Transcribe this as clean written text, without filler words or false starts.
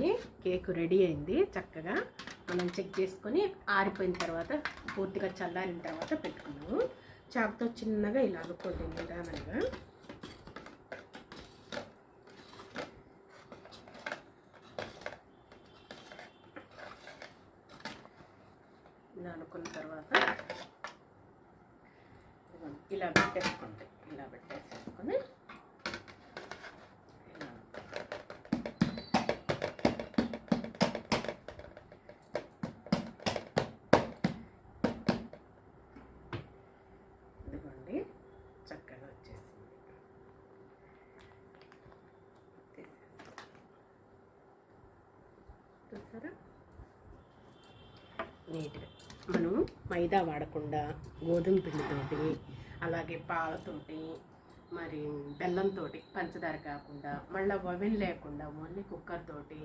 ఇదిగోండి cake ready అయింది. చక్కగా మనం చెక్ చేసుకొని ఆరిపోయిన తర్వాత పూర్తిగా చల్లారిన తర్వాత పెట్టుకున్నాము. చాకుతో చిన్నగా ఇలా అనుకోండి నిదానంగా. ఇలా అనుకున్న తర్వాత ఇలా పెట్టేసుకోండి. ఇలా పెట్టేసేసుకొని ఇదిగోండి చక్కగా వచ్చేసింది. చూసారా నీట్గా. మనం మైదా వాడకుండా గోధుమ పిండితోటి, అలాగే పాలతోటి, మరి బెల్లంతో, పంచదార కాకుండా, మళ్ళీ ఓవెన్ లేకుండా ఓన్లీ కుక్కర్ తోటి